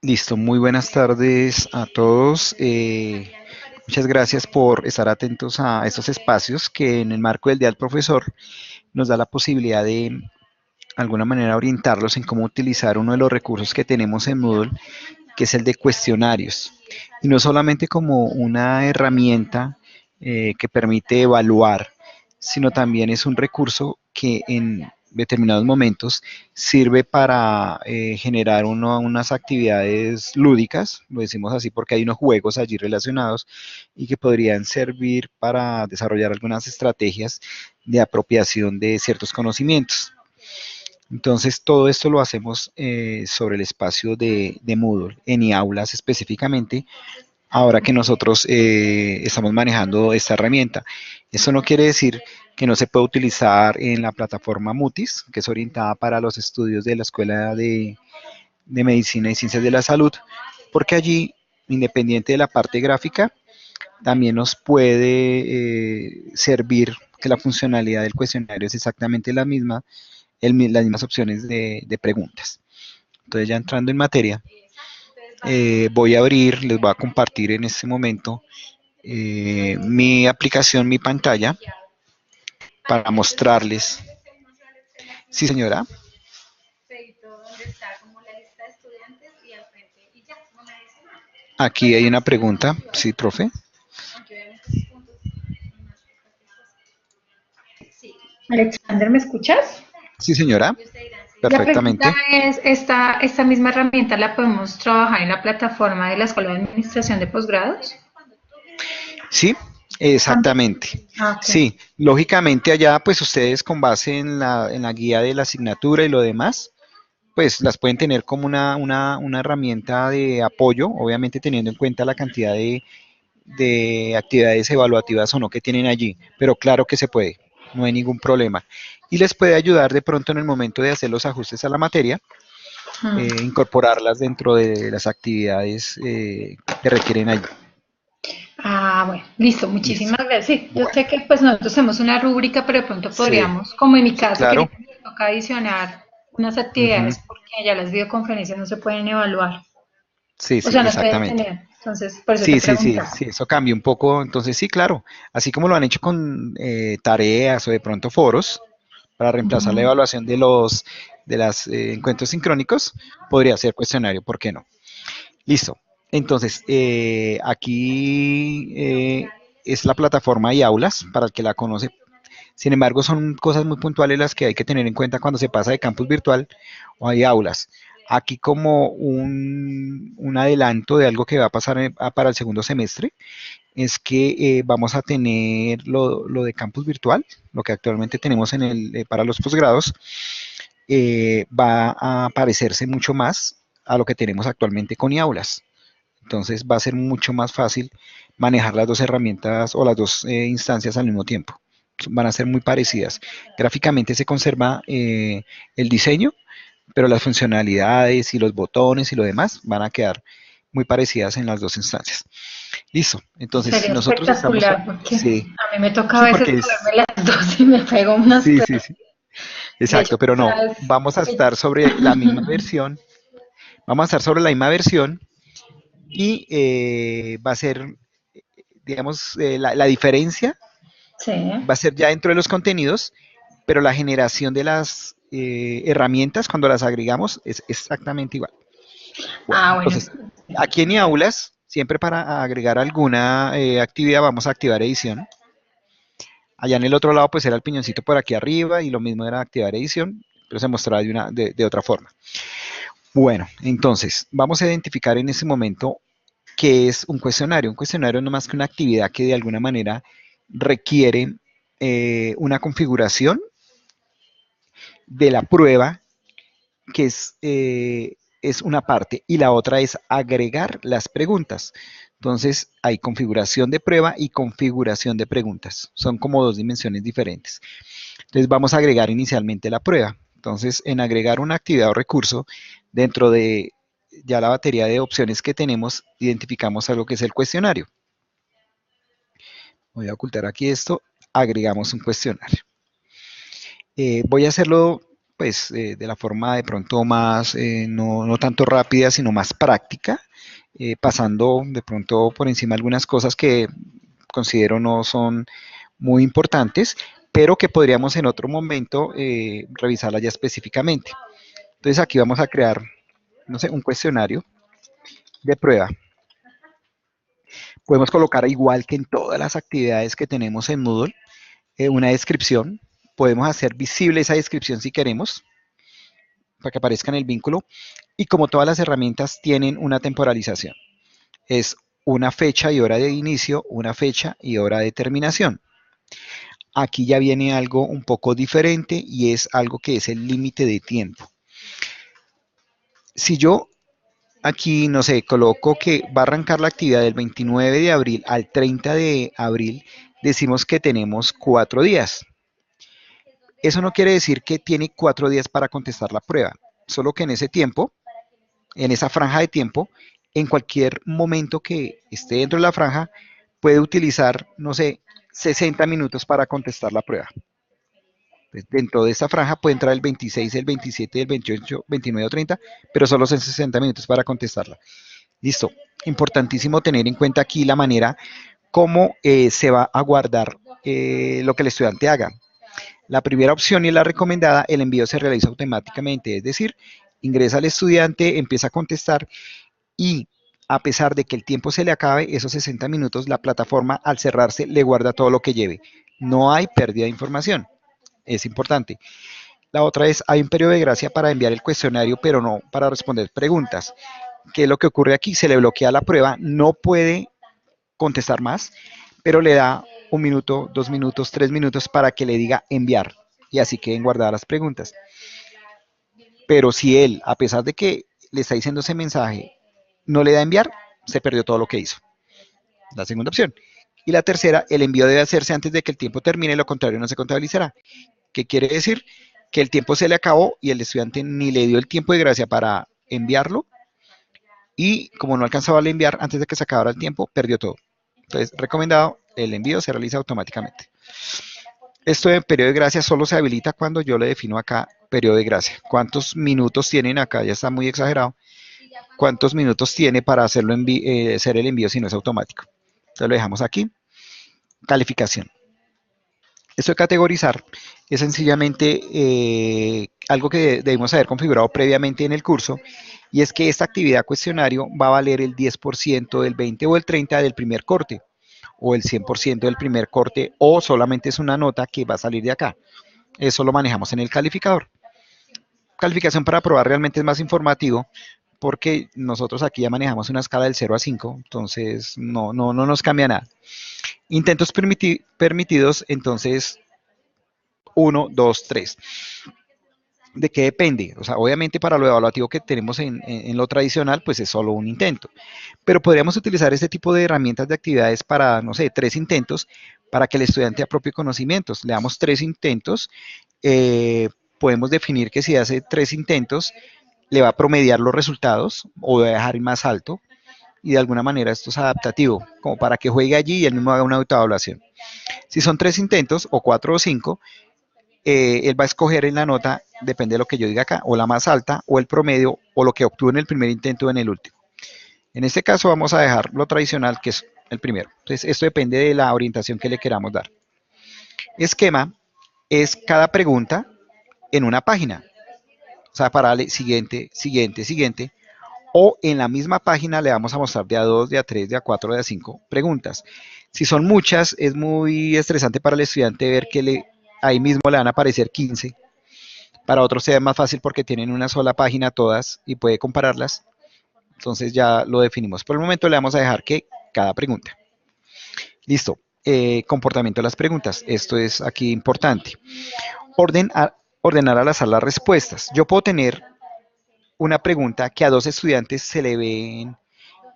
Listo, muy buenas tardes a todos. Muchas gracias por estar atentos a estos espacios que en el marco del Día del Profesor nos da la posibilidad de alguna manera orientarlos en cómo utilizar uno de los recursos que tenemos en Moodle, que es el de cuestionarios. Y no solamente como una herramienta que permite evaluar, sino también es un recurso que en determinados momentos sirve para generar unas actividades lúdicas, lo decimos así porque hay unos juegos allí relacionados y que podrían servir para desarrollar algunas estrategias de apropiación de ciertos conocimientos. Entonces, todo esto lo hacemos sobre el espacio de Moodle, en iAulas específicamente, ahora que nosotros estamos manejando esta herramienta. Eso no quiere decir que no se pueda utilizar en la plataforma Mutis, que es orientada para los estudios de la Escuela de Medicina y Ciencias de la Salud, porque allí, independiente de la parte gráfica, también nos puede servir que la funcionalidad del cuestionario es exactamente la misma, las mismas opciones de preguntas. Entonces, ya entrando en materia, voy a abrir, les voy a compartir en este momento mi aplicación, mi pantalla, para mostrarles. Sí, señora. Aquí hay una pregunta. Sí, profe. Alexander, ¿me escuchas? Sí, señora. La pregunta Perfectamente. es, ¿esta misma herramienta la podemos trabajar en la plataforma de la Escuela de Administración de Posgrados? Sí, También. exactamente. Ah, ok. Sí, lógicamente allá, pues ustedes con base en la guía de la asignatura y lo demás, pues las pueden tener como una herramienta de apoyo, obviamente teniendo en cuenta la cantidad de actividades evaluativas o no que tienen allí, pero claro que se puede, no hay ningún problema. Y les puede ayudar de pronto en el momento de hacer los ajustes a la materia, Mm. incorporarlas dentro de las actividades que requieren allí. Ah, bueno, listo, Listo. muchísimas gracias. Sí, yo Bueno, sé que pues nosotros hacemos una rúbrica, pero de pronto sí, podríamos, como en mi sí, caso, que claro. me toca adicionar unas Ujú. actividades porque allá las videoconferencias no se pueden evaluar, Sí, o sí, sea, no se pueden exactamente. tener. Entonces, por eso te Sí, sí, sí, preguntaba. sí, eso cambia un poco. Entonces, sí, claro, así como lo han hecho con tareas o de pronto foros, para reemplazar la Ujú. evaluación de los encuentros sincrónicos, podría ser cuestionario, ¿por qué no? Listo. Entonces, aquí es la plataforma y aulas, para el que la conoce. Sin embargo, son cosas muy puntuales las que hay que tener en cuenta cuando se pasa de campus virtual o hay aulas. Aquí como un adelanto de algo que va a pasar para el segundo semestre, es que vamos a tener lo de campus virtual, lo que actualmente tenemos para los posgrados, va a parecerse mucho más a lo que tenemos actualmente con iAulas. Entonces va a ser mucho más fácil manejar las dos herramientas o las dos instancias al mismo tiempo. Van a ser muy parecidas. Gráficamente se conserva el diseño, pero las funcionalidades y los botones y lo demás van a quedar muy parecidas en las dos instancias. Listo. Entonces, Sería nosotros estamos, espectacular porque sí, a mí me toca a sí, veces porque ponerme las dos y me pego unas sí, sí, clases. sí, De hecho, exacto, pero no, sabes vamos a que estar sobre la misma versión, vamos a estar sobre la misma versión y va a ser, digamos, la diferencia sí. va a ser ya dentro de los contenidos, pero la generación de las herramientas cuando las agregamos es exactamente igual. Bueno, Ah, bueno. entonces, aquí en aulas, siempre para agregar alguna actividad vamos a activar edición. Allá en el otro lado pues era el piñoncito por aquí arriba y lo mismo era activar edición, pero se mostraba de otra forma. Bueno, entonces vamos a identificar en este momento qué es un cuestionario. Un cuestionario no más que una actividad que de alguna manera requiere una configuración de la prueba, que es una parte, y la otra es agregar las preguntas. Entonces, hay configuración de prueba y configuración de preguntas. Son como dos dimensiones diferentes. Entonces, vamos a agregar inicialmente la prueba. Entonces, en agregar una actividad o recurso, dentro de ya la batería de opciones que tenemos, identificamos algo que es el cuestionario. Voy a ocultar aquí esto, agregamos un cuestionario. Voy a hacerlo pues de la forma de pronto más, no tanto rápida, sino más práctica, pasando de pronto por encima algunas cosas que considero no son muy importantes, pero que podríamos en otro momento revisarlas ya específicamente. Entonces aquí vamos a crear, no sé, un cuestionario de prueba. Podemos colocar igual que en todas las actividades que tenemos en Moodle, una descripción. Podemos hacer visible esa descripción si queremos, para que aparezca en el vínculo. Y como todas las herramientas tienen una temporalización. Es una fecha y hora de inicio, una fecha y hora de terminación. Aquí ya viene algo un poco diferente y es algo que es el límite de tiempo. Si yo aquí, no sé, coloco que va a arrancar la actividad del 29 de abril al 30 de abril, decimos que tenemos 4 días. Eso no quiere decir que tiene 4 días para contestar la prueba, solo que en ese tiempo, en esa franja de tiempo, en cualquier momento que esté dentro de la franja, puede utilizar, no sé, 60 minutos para contestar la prueba. Pues dentro de esta franja puede entrar el 26, el 27, el 28, 29 o 30, pero solo son 60 minutos para contestarla. Listo. Importantísimo tener en cuenta aquí la manera cómo se va a guardar lo que el estudiante haga. La primera opción y la recomendada, el envío se realiza automáticamente, es decir, ingresa al estudiante, empieza a contestar y a pesar de que el tiempo se le acabe, esos 60 minutos, la plataforma al cerrarse le guarda todo lo que lleve. No hay pérdida de información. Es importante. La otra es, hay un periodo de gracia para enviar el cuestionario, pero no para responder preguntas. ¿Qué es lo que ocurre aquí? Se le bloquea la prueba, no puede contestar más, pero le da 1 minuto, 2 minutos, 3 minutos para que le diga enviar y así queden guardadas las preguntas. Pero si él, a pesar de que le está diciendo ese mensaje, no le da enviar, se perdió todo lo que hizo. La segunda opción. Y la tercera, el envío debe hacerse antes de que el tiempo termine, lo contrario no se contabilizará. ¿Qué quiere decir? Que el tiempo se le acabó y el estudiante ni le dio el tiempo de gracia para enviarlo y como no alcanzaba a enviar antes de que se acabara el tiempo, perdió todo. Entonces, recomendado, el envío se realiza automáticamente. Esto de periodo de gracia solo se habilita cuando yo le defino acá periodo de gracia. ¿Cuántos minutos tienen acá? Ya está muy exagerado. ¿Cuántos minutos tiene para hacerlo hacer el envío si no es automático? Entonces lo dejamos aquí. Calificación. Esto de categorizar es sencillamente algo que debemos haber configurado previamente en el curso y es que esta actividad cuestionario va a valer el 10%, del 20 o el 30 del primer corte o el 100% del primer corte o solamente es una nota que va a salir de acá. Eso lo manejamos en el calificador. Calificación para probar realmente es más informativo porque nosotros aquí ya manejamos una escala del 0 a 5, entonces no nos cambia nada. Intentos permitidos, entonces 1, 2, 3. ¿De qué depende? O sea, obviamente para lo evaluativo que tenemos en lo tradicional, pues es solo un intento. Pero podríamos utilizar este tipo de herramientas de actividades para, no sé, 3 intentos, para que el estudiante apropie conocimientos. Le damos 3 intentos, podemos definir que si hace 3 intentos, le va a promediar los resultados o va a dejar más alto. Y de alguna manera esto es adaptativo, como para que juegue allí y él mismo haga una autoevaluación. Si son 3 intentos, o 4 o 5, él va a escoger en la nota, depende de lo que yo diga acá, o la más alta, o el promedio, o lo que obtuvo en el primer intento o en el último. En este caso vamos a dejar lo tradicional, que es el primero. Entonces, esto depende de la orientación que le queramos dar. Esquema es cada pregunta en una página. O sea, para darle siguiente, siguiente, siguiente. O en la misma página le vamos a mostrar de a 2, de a 3, de a 4, de a 5 preguntas. Si son muchas, es muy estresante para el estudiante ver que ahí mismo le van a aparecer 15. Para otros sea más fácil porque tienen una sola página todas y puede compararlas. Entonces ya lo definimos. Por el momento le vamos a dejar que cada pregunta. Listo. Comportamiento de las preguntas. Esto es aquí importante. Ordenar al azar las respuestas. Yo puedo tener una pregunta que a 2 estudiantes se le ven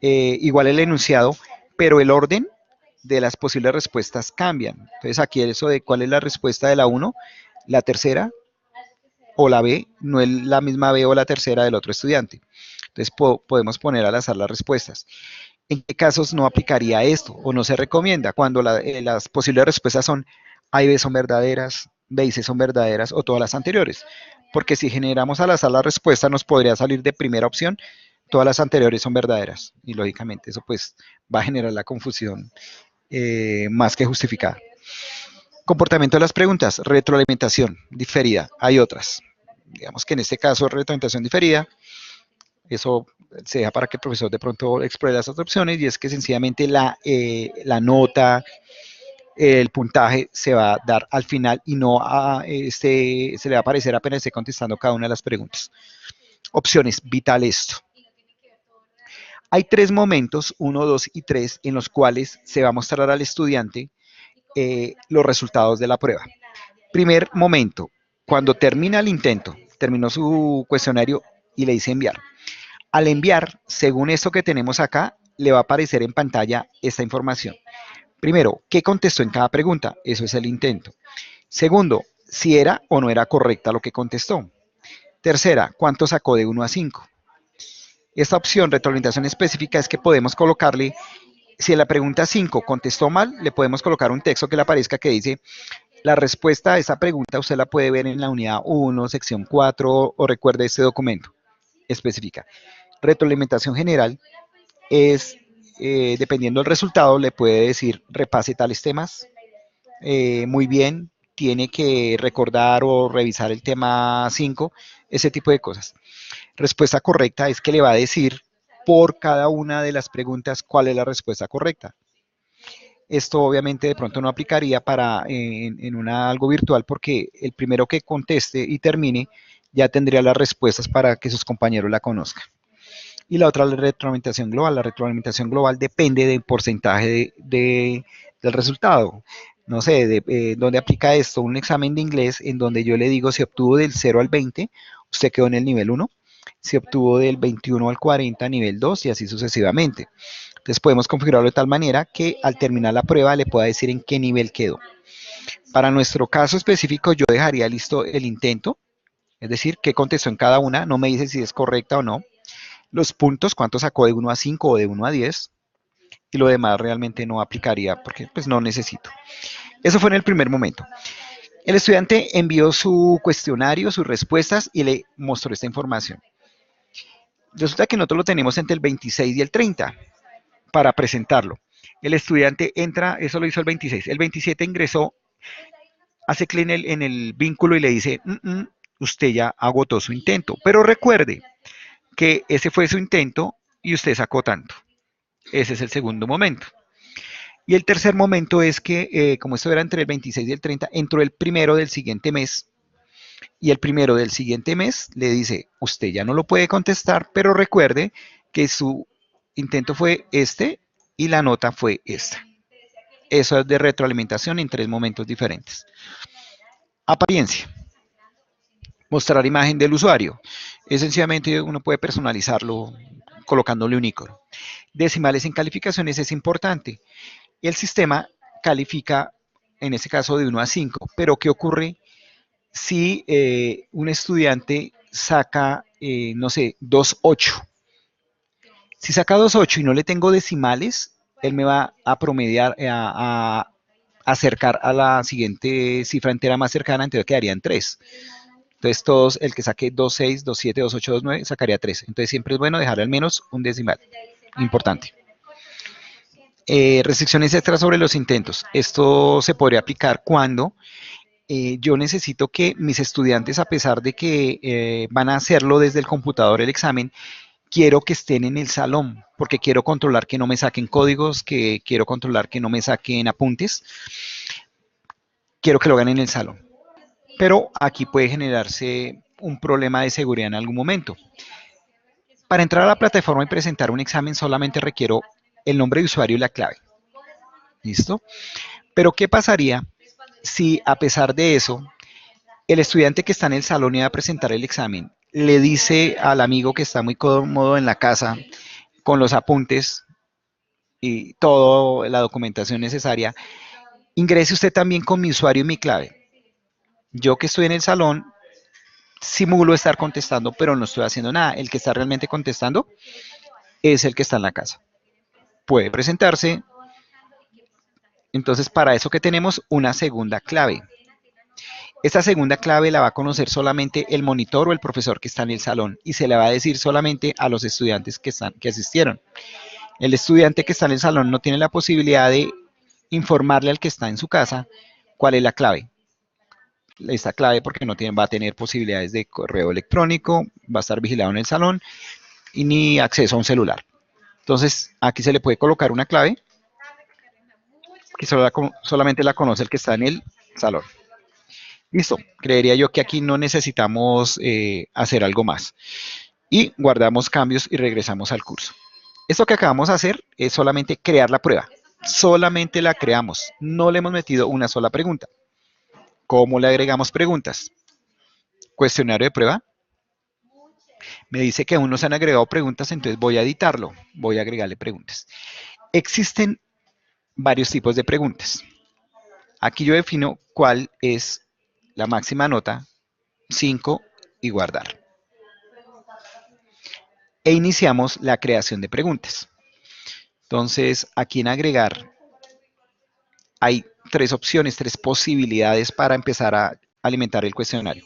igual el enunciado, pero el orden de las posibles respuestas cambian. Entonces aquí eso de cuál es la respuesta de la 1, la tercera o la B, no es la misma B o la tercera del otro estudiante. Entonces podemos poner al azar las respuestas. ¿En qué casos no aplicaría esto o no se recomienda? Cuando las posibles respuestas son A y B son verdaderas, B y C son verdaderas o todas las anteriores. porque si generamos al azar la respuesta nos podría salir de primera opción, todas las anteriores son verdaderas, y lógicamente eso pues va a generar la confusión más que justificada. Comportamiento de las preguntas, retroalimentación diferida, hay otras. Digamos que en este caso retroalimentación diferida, eso se deja para que el profesor de pronto explore las otras opciones, y es que sencillamente la nota, el puntaje se va a dar al final y no se le va a aparecer apenas esté contestando cada una de las preguntas. Opciones, vital esto. Hay 3 momentos, 1, 2 y 3, en los cuales se va a mostrar al estudiante los resultados de la prueba. Primer momento, cuando termina el intento, terminó su cuestionario y le dice enviar. Al enviar, según esto que tenemos acá, le va a aparecer en pantalla esta información. Primero, ¿qué contestó en cada pregunta? Eso es el intento. Segundo, si era o no era correcta lo que contestó. Tercera, ¿cuánto sacó de 1 a 5? Esta opción, retroalimentación específica, es que podemos colocarle, si en la pregunta 5 contestó mal, le podemos colocar un texto que le aparezca que dice, la respuesta a esta pregunta usted la puede ver en la unidad 1, sección 4, o recuerde este documento. Específica. Retroalimentación general es, dependiendo del resultado, le puede decir, repase tales temas, muy bien, tiene que recordar o revisar el tema 5, ese tipo de cosas. Respuesta correcta es que le va a decir por cada una de las preguntas cuál es la respuesta correcta. Esto obviamente de pronto no aplicaría en algo virtual, porque el primero que conteste y termine ya tendría las respuestas para que sus compañeros la conozcan. Y la otra, la retroalimentación global. La retroalimentación global depende del porcentaje del resultado. No sé, ¿dónde aplica esto? Un examen de inglés en donde yo le digo si obtuvo del 0 al 20, usted quedó en el nivel 1, si obtuvo del 21 al 40, nivel 2, y así sucesivamente. Entonces podemos configurarlo de tal manera que al terminar la prueba le pueda decir en qué nivel quedó. Para nuestro caso específico yo dejaría listo el intento, es decir, qué contestó en cada una, no me dice si es correcta o no, los puntos, cuánto sacó de 1 a 5 o de 1 a 10, y lo demás realmente no aplicaría porque pues no necesito. Eso fue en el primer momento. El estudiante envió su cuestionario, sus respuestas, y le mostró esta información. Resulta que nosotros lo tenemos entre el 26 y el 30 para presentarlo. El estudiante entra, eso lo hizo el 26, el 27 ingresó, hace clic en el vínculo y le dice, usted ya agotó su intento, pero recuerde que ese fue su intento y usted sacó tanto. Ese es el segundo momento. Y el tercer momento es que, como esto era entre el 26 y el 30, entró el primero del siguiente mes, y el primero del siguiente mes le dice, usted ya no lo puede contestar, pero recuerde que su intento fue este y la nota fue esta. Eso es de retroalimentación en 3 momentos diferentes. Apariencia. Mostrar imagen del usuario. Sencillamente uno puede personalizarlo colocándole un icono. Decimales en calificaciones es importante. El sistema califica, en este caso, de 1 a 5, pero ¿qué ocurre si un estudiante saca, no sé, 2.8? Si saca 2.8 y no le tengo decimales, él me va a promediar, a acercar a la siguiente cifra entera más cercana, entonces quedarían 3. Entonces todos, el que saque 2.6, 2.7, 2.8, 2.9, sacaría 3. Entonces siempre es bueno dejar al menos un decimal. Importante. Restricciones extras sobre los intentos. Esto se podría aplicar cuando yo necesito que mis estudiantes, a pesar de que van a hacerlo desde el computador el examen, quiero que estén en el salón, porque quiero controlar que no me saquen códigos, que quiero controlar que no me saquen apuntes. Quiero que lo hagan en el salón. Pero aquí puede generarse un problema de seguridad en algún momento. Para entrar a la plataforma y presentar un examen solamente requiero el nombre de usuario y la clave. ¿Listo? Pero ¿qué pasaría si a pesar de eso el estudiante que está en el salón y va a presentar el examen le dice al amigo que está muy cómodo en la casa con los apuntes y toda la documentación necesaria, ingrese usted también con mi usuario y mi clave? Yo que estoy en el salón simulo estar contestando, pero no estoy haciendo nada. El que está realmente contestando es el que está en la casa. Puede presentarse. Entonces, para eso que tenemos una segunda clave. Esta segunda clave la va a conocer solamente el monitor o el profesor que está en el salón y se le va a decir solamente a los estudiantes que asistieron. El estudiante que está en el salón no tiene la posibilidad de informarle al que está en su casa cuál es la clave. Esta clave porque no tiene, va a tener posibilidades de correo electrónico, va a estar vigilado en el salón y ni acceso a un celular. Entonces, aquí se le puede colocar una clave que solamente la conoce el que está en el salón. Listo, creería yo que aquí no necesitamos hacer algo más. Y guardamos cambios y regresamos al curso. Esto que acabamos de hacer es solamente crear la prueba. Solamente la creamos. No le hemos metido una sola pregunta. ¿Cómo le agregamos preguntas? Cuestionario de prueba. Me dice que aún no se han agregado preguntas, entonces voy a editarlo. Voy a agregarle preguntas. Existen varios tipos de preguntas. Aquí yo defino cuál es la máxima nota, 5 y guardar. E iniciamos la creación de preguntas. Entonces, aquí en agregar hay tres opciones, tres posibilidades para empezar a alimentar el cuestionario.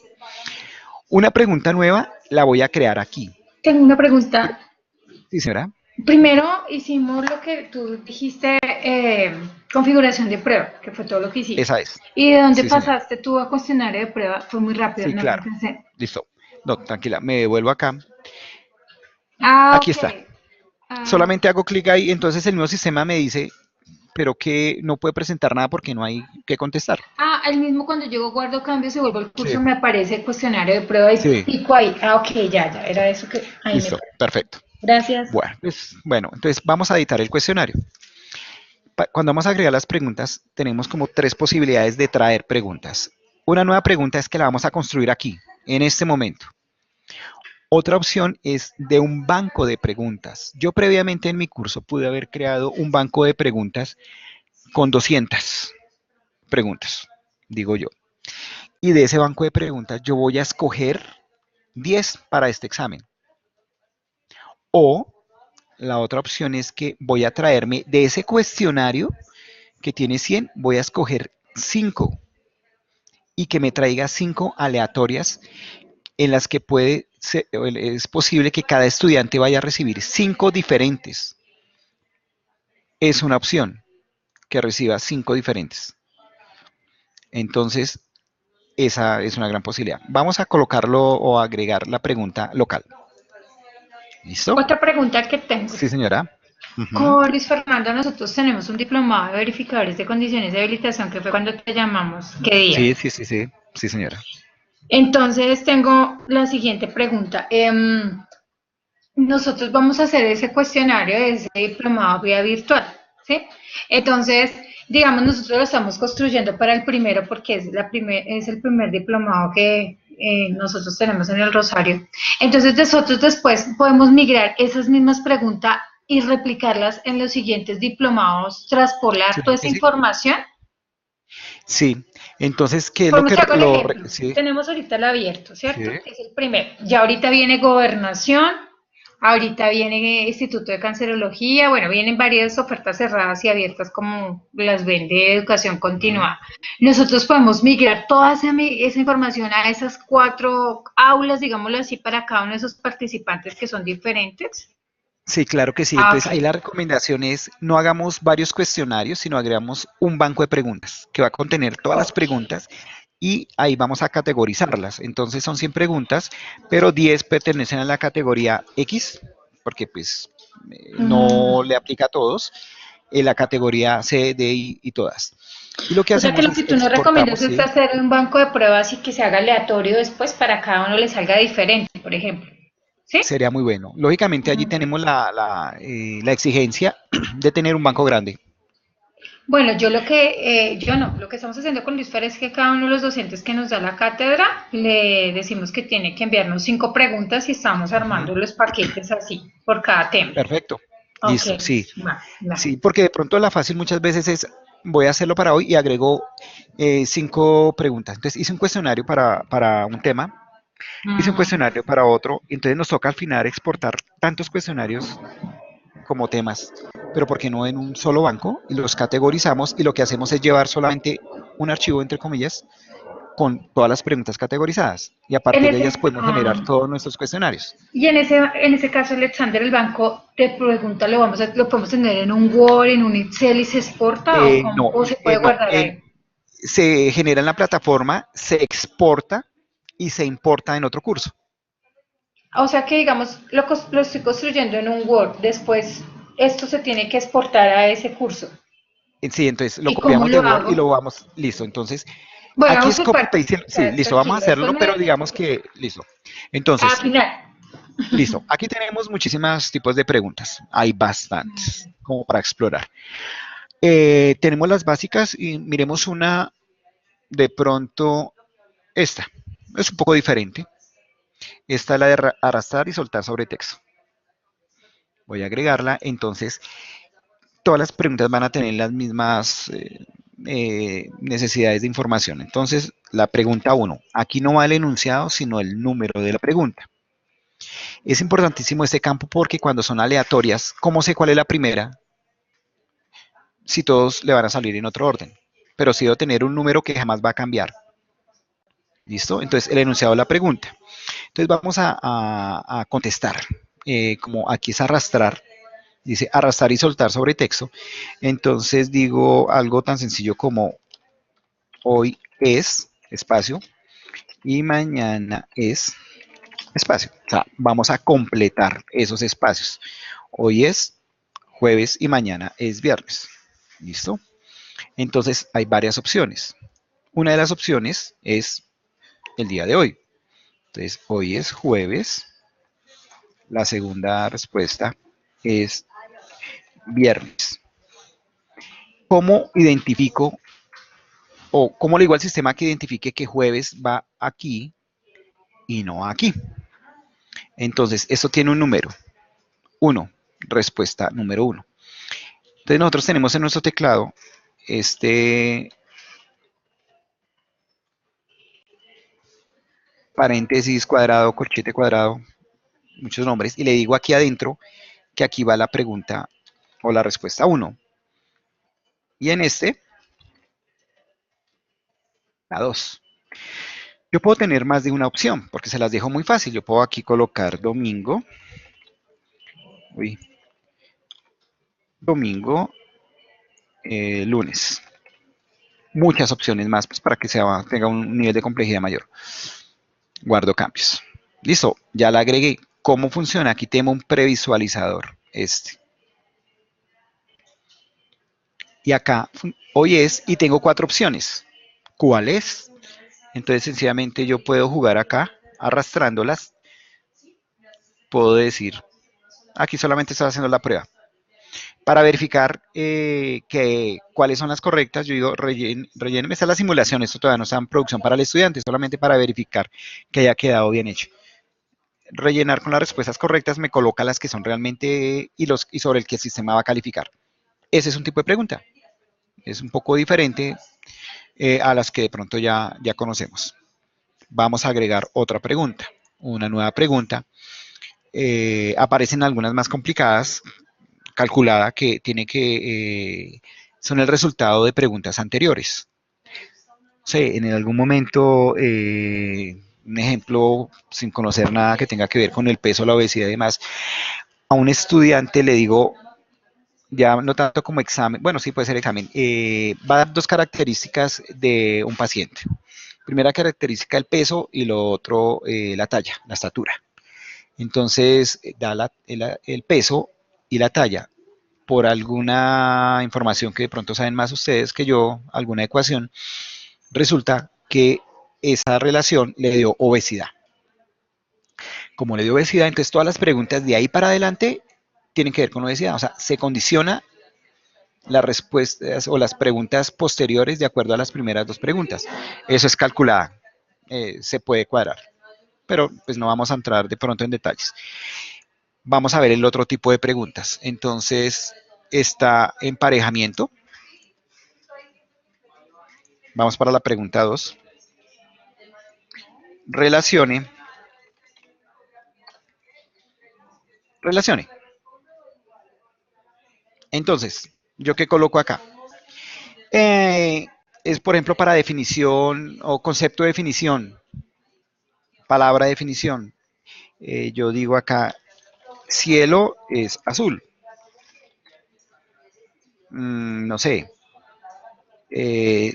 Una pregunta nueva la voy a crear aquí. Tengo una pregunta. Sí, señora. Primero hicimos lo que tú dijiste, configuración de prueba, que fue todo lo que hiciste. Esa es. ¿Y de dónde Sí, señora. pasaste tú a cuestionario de prueba? Fue muy rápido, Sí, no te claro. alcancé. Listo. No, tranquila, me devuelvo acá. Ah, Aquí ok. está. Ah, Solamente hago clic ahí, entonces el nuevo sistema me dice, pero que no puede presentar nada porque no hay que contestar. el mismo cuando yo guardo cambios y vuelvo al curso Sí. me aparece cuestionario de prueba y Sí, pico ahí. Ah, ok, ya, era eso que ahí me listo, parece. perfecto. Gracias. Bueno, entonces vamos a editar el cuestionario. Cuando vamos a agregar las preguntas, tenemos como tres posibilidades de traer preguntas. Una nueva pregunta es que la vamos a construir aquí, en este momento. Otra opción es de un banco de preguntas. Yo previamente en mi curso pude haber creado un banco de preguntas con 200 preguntas, digo yo. Y de ese banco de preguntas yo voy a escoger 10 para este examen. O la otra opción es que voy a traerme de ese cuestionario que tiene 100, voy a escoger 5 y que me traiga 5 aleatorias en las que es posible que cada estudiante vaya a recibir 5 diferentes. Es una opción que reciba 5 diferentes. Entonces, esa es una gran posibilidad. Vamos a colocarlo o agregar la pregunta local. ¿Listo? Otra pregunta que tengo. Sí, señora. Uh-huh. Con Luis Fernando, nosotros tenemos un diplomado de verificadores de condiciones de habilitación que fue cuando te llamamos. ¿Qué día? Sí, sí, sí, sí. Sí, señora. Entonces tengo la siguiente pregunta. Nosotros vamos a hacer ese cuestionario de ese diplomado vía virtual, ¿sí? Entonces, digamos, nosotros lo estamos construyendo para el primero porque es el primer diplomado que nosotros tenemos en el Rosario. Entonces, nosotros después podemos migrar esas mismas preguntas y replicarlas en los siguientes diplomados, traspolar toda Claro esa que sí. información. Sí. Entonces, ¿qué es lo Podemos que hacer el lo... ejemplo. Sí, Tenemos ahorita el abierto, sí. ¿cierto? Es el primero. Ya ahorita viene gobernación, ahorita viene Instituto de Cancerología, bueno, vienen varias ofertas cerradas y abiertas como las vende Educación Uh-huh. Continua. Nosotros podemos migrar toda esa información a esas 4 aulas, digámoslo así, para cada uno de esos participantes que son diferentes. Sí, claro que sí. Ah, Entonces, ahí ok. la recomendación es no hagamos varios cuestionarios, sino agregamos un banco de preguntas que va a contener todas las Ok. preguntas y ahí vamos a categorizarlas. Entonces, son 100 preguntas, pero 10 pertenecen a la categoría X, porque pues no Mm. le aplica a todos, la categoría C, D y todas. Y lo que O sea que hacemos lo es que tú nos recomiendas exportamos, es ¿sí? hacer un banco de pruebas y que se haga aleatorio después para cada uno le salga diferente, por ejemplo. ¿Sí? Sería muy bueno. Lógicamente allí tenemos la exigencia de tener un banco grande. Bueno, yo no, lo que estamos haciendo con Luis Fer es que cada uno de los docentes que nos da la cátedra le decimos que tiene que enviarnos 5 preguntas y estamos Ujú. armando los paquetes así por cada tema. Perfecto. Ok, Listo, sí. va. Sí, porque de pronto la fácil muchas veces es, voy a hacerlo para hoy y agrego 5 preguntas. Entonces hice un cuestionario para un tema, hice un Mm. cuestionario para otro, y entonces nos toca al final exportar tantos cuestionarios como temas, pero ¿por qué no en un solo banco? Y los categorizamos y lo que hacemos es llevar solamente un archivo, entre comillas, con todas las preguntas categorizadas y a En partir de ese, ellas podemos generar todos nuestros cuestionarios. y en ese caso, Alexander, el banco te pregunta, lo podemos tener en un Word, en un Excel y se exporta o, No, o se puede no, guardar ahí. se genera en la plataforma, se exporta y se importa en otro curso. O sea que, digamos, lo estoy construyendo en un Word, después esto se tiene que exportar a ese curso. Sí, entonces lo ¿Y cómo copiamos de lo Word y hago? lo vamos, listo. Entonces, Bueno, aquí vamos es por copy partes. paste, sí, listo, vamos a Tranquilo, después hacerlo, pero me... digamos que, listo. Al Entonces, final. listo, aquí tenemos muchísimos tipos de preguntas, hay bastantes, como para explorar. Tenemos las básicas y miremos una, de pronto, esta, es un poco diferente. Esta es la de arrastrar y soltar sobre texto. Voy a agregarla, entonces todas las preguntas van a tener las mismas necesidades de información. Entonces, la pregunta 1, aquí no va el enunciado, sino el número de la pregunta. Es importantísimo este campo porque cuando son aleatorias, ¿cómo sé cuál es la primera? Si todos le van a salir en otro orden. Pero sí debo tener un número que jamás va a cambiar. ¿Listo? Entonces, el enunciado de la pregunta. Entonces, vamos a contestar. Como aquí es arrastrar, dice arrastrar y soltar sobre texto. Entonces, digo algo tan sencillo como hoy es espacio y mañana es espacio. O sea, vamos a completar esos espacios. Hoy es jueves y mañana es viernes. ¿Listo? Entonces hay varias opciones. Una de las opciones es el día de hoy. Entonces, hoy es jueves. La segunda respuesta es viernes. ¿Cómo identifico o cómo le digo al sistema que identifique que jueves va aquí y no aquí? Entonces, esto tiene un número. 1, respuesta número 1. Entonces, nosotros tenemos en nuestro teclado este paréntesis cuadrado, corchete cuadrado, muchos nombres, y le digo aquí adentro que aquí va la pregunta o la respuesta 1. Y en este, la 2. Yo puedo tener más de una opción porque se las dejo muy fácil. Yo puedo aquí colocar domingo, uy, domingo, lunes. Muchas opciones más pues, para que tenga un nivel de complejidad mayor. Guardo cambios. Listo, ya la agregué. ¿Cómo funciona? Aquí tengo un previsualizador. Y acá hoy es y tengo 4 opciones. ¿Cuál es? Entonces sencillamente yo puedo jugar acá arrastrándolas. Puedo decir, aquí solamente estoy haciendo la prueba. Para verificar cuáles son las correctas, yo digo, rellenen, esta es la simulación, esto todavía no está en producción para el estudiante, solamente para verificar que haya quedado bien hecho. Rellenar con las respuestas correctas me coloca las que son realmente y sobre el que el sistema va a calificar. Ese es un tipo de pregunta. Es un poco diferente a las que de pronto ya conocemos. Vamos a agregar otra pregunta, una nueva pregunta. Aparecen algunas más complicadas, calculada, que son el resultado de preguntas anteriores. Sí, en algún momento, un ejemplo, sin conocer nada que tenga que ver con el peso, la obesidad y demás, a un estudiante le digo, ya no tanto como examen, bueno, sí puede ser examen, va a dar 2 características de un paciente. Primera característica, el peso y lo otro, la talla, la estatura. Entonces, da el peso y la talla. Por alguna información que de pronto saben más ustedes que yo, alguna ecuación, resulta que esa relación le dio obesidad. Como le dio obesidad, entonces todas las preguntas de ahí para adelante tienen que ver con obesidad. O sea, se condiciona las respuestas o las preguntas posteriores de acuerdo a las primeras 2 preguntas. Eso es calculada, se puede cuadrar, pero pues no vamos a entrar de pronto en detalles. Vamos a ver el otro tipo de preguntas. Entonces, está emparejamiento. Vamos para la pregunta 2. Relacione. Relacione. Entonces, ¿yo qué coloco acá? es, por ejemplo, para definición o concepto de definición, palabra de definición. Yo digo acá, cielo es azul. No sé, eh,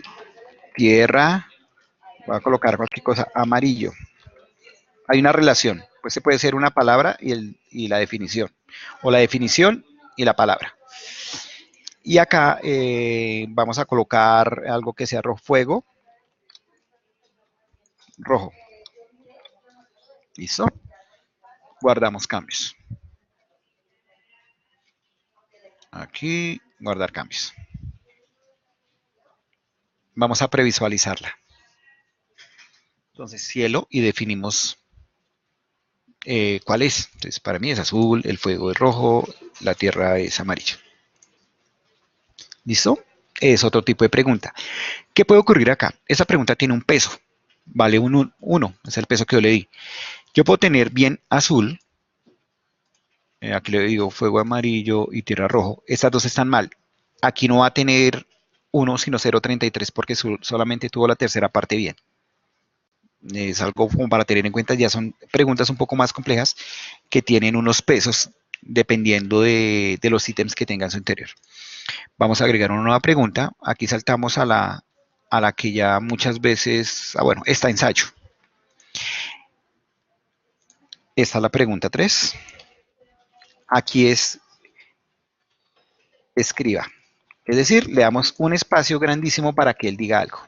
tierra, voy a colocar cualquier cosa, amarillo. Hay una relación, pues se puede ser una palabra y la definición, o la definición y la palabra. Y acá vamos a colocar algo que sea rojo fuego, rojo. ¿Listo? Guardamos cambios. Aquí, guardar cambios. Vamos a previsualizarla. Entonces, cielo y definimos cuál es. Entonces, para mí es azul, el fuego es rojo, la tierra es amarilla. ¿Listo? Es otro tipo de pregunta. ¿Qué puede ocurrir acá? Esa pregunta tiene un peso. Vale un 1, es el peso que yo le di. Yo puedo tener bien azul, aquí le digo fuego amarillo y tierra rojo. Estas dos están mal. Aquí no va a tener 1 sino 0,33 porque solamente tuvo la tercera parte bien. Es algo como para tener en cuenta, ya son preguntas un poco más complejas que tienen unos pesos dependiendo de los ítems que tenga en su interior. Vamos a agregar una nueva pregunta. Aquí saltamos a la que ya muchas veces, bueno, está ensayo. Esta es la pregunta 3. Aquí es escriba. Es decir, le damos un espacio grandísimo para que él diga algo.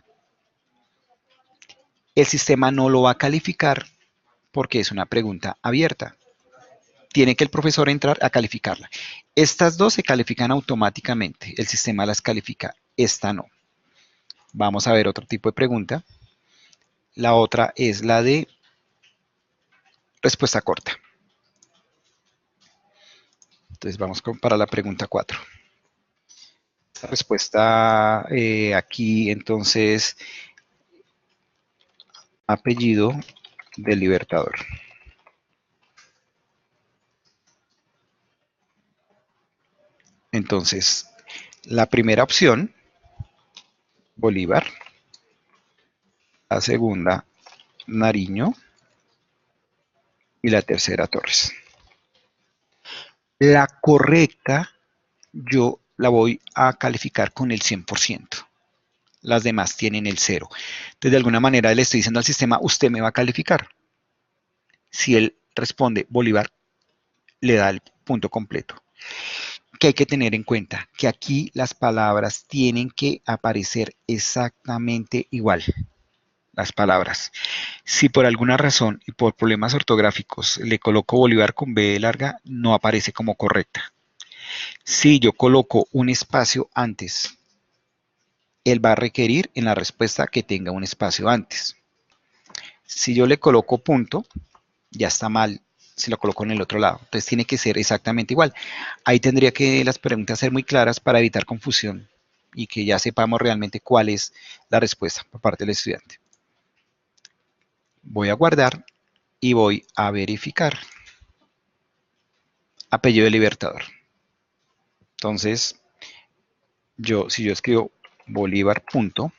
El sistema no lo va a calificar porque es una pregunta abierta. Tiene que el profesor entrar a calificarla. Estas dos se califican automáticamente. El sistema las califica. Esta no. Vamos a ver otro tipo de pregunta. La otra es la de respuesta corta. Entonces vamos para la pregunta 4. Esta respuesta aquí entonces apellido del Libertador. Entonces, la primera opción, Bolívar. La segunda, Nariño. Y la tercera, Torres. La correcta, yo la voy a calificar con el 100%. Las demás tienen el 0. Entonces, de alguna manera le estoy diciendo al sistema, usted me va a calificar. Si él responde Bolívar, le da el punto completo. Que hay que tener en cuenta que aquí las palabras tienen que aparecer exactamente igual. Las palabras. Si por alguna razón y por problemas ortográficos le coloco Bolívar con B larga, no aparece como correcta. Si yo coloco un espacio antes, él va a requerir en la respuesta que tenga un espacio antes. Si yo le coloco punto, ya está mal si lo coloco en el otro lado. Entonces tiene que ser exactamente igual. Ahí tendría que las preguntas ser muy claras para evitar confusión y que ya sepamos realmente cuál es la respuesta por parte del estudiante. Voy a guardar y voy a verificar. Apellido de Libertador. Entonces, si yo escribo Bolívar punto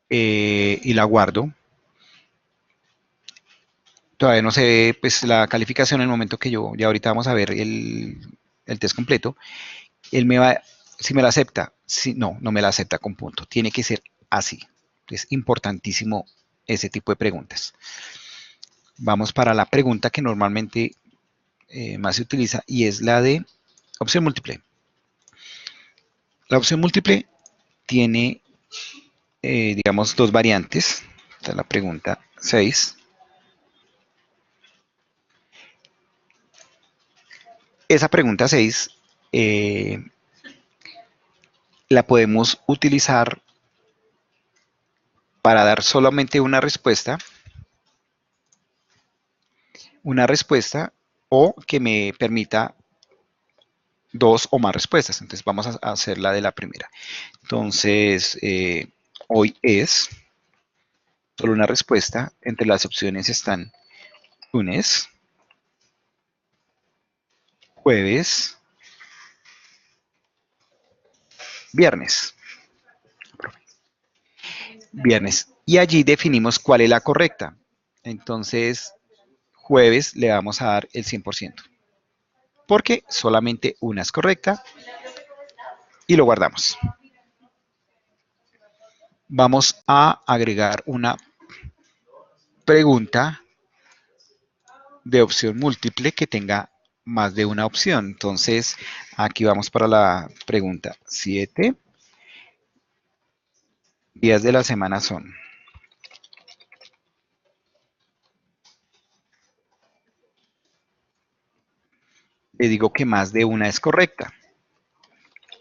y la guardo, todavía no se ve pues, la calificación en el momento que ya ahorita vamos a ver el test completo, él me va, si me la acepta, no me la acepta con punto, tiene que ser así. Es importantísimo ese tipo de preguntas. Vamos para la pregunta que normalmente más se utiliza y es la de opción múltiple. La opción múltiple tiene, digamos, dos variantes. Esta es la pregunta 6. Esa pregunta 6 la podemos utilizar para dar solamente una respuesta o que me permita dos o más respuestas. Entonces vamos a hacer la de la primera. Entonces, hoy es solo una respuesta. Entre las opciones están lunes, jueves, viernes. Viernes. Y allí definimos cuál es la correcta. Entonces, jueves le vamos a dar el 100%, porque solamente una es correcta y lo guardamos. Vamos a agregar una pregunta de opción múltiple que tenga más de una opción. Entonces, aquí vamos para la pregunta 7. Días de la semana son. Le digo que más de una es correcta.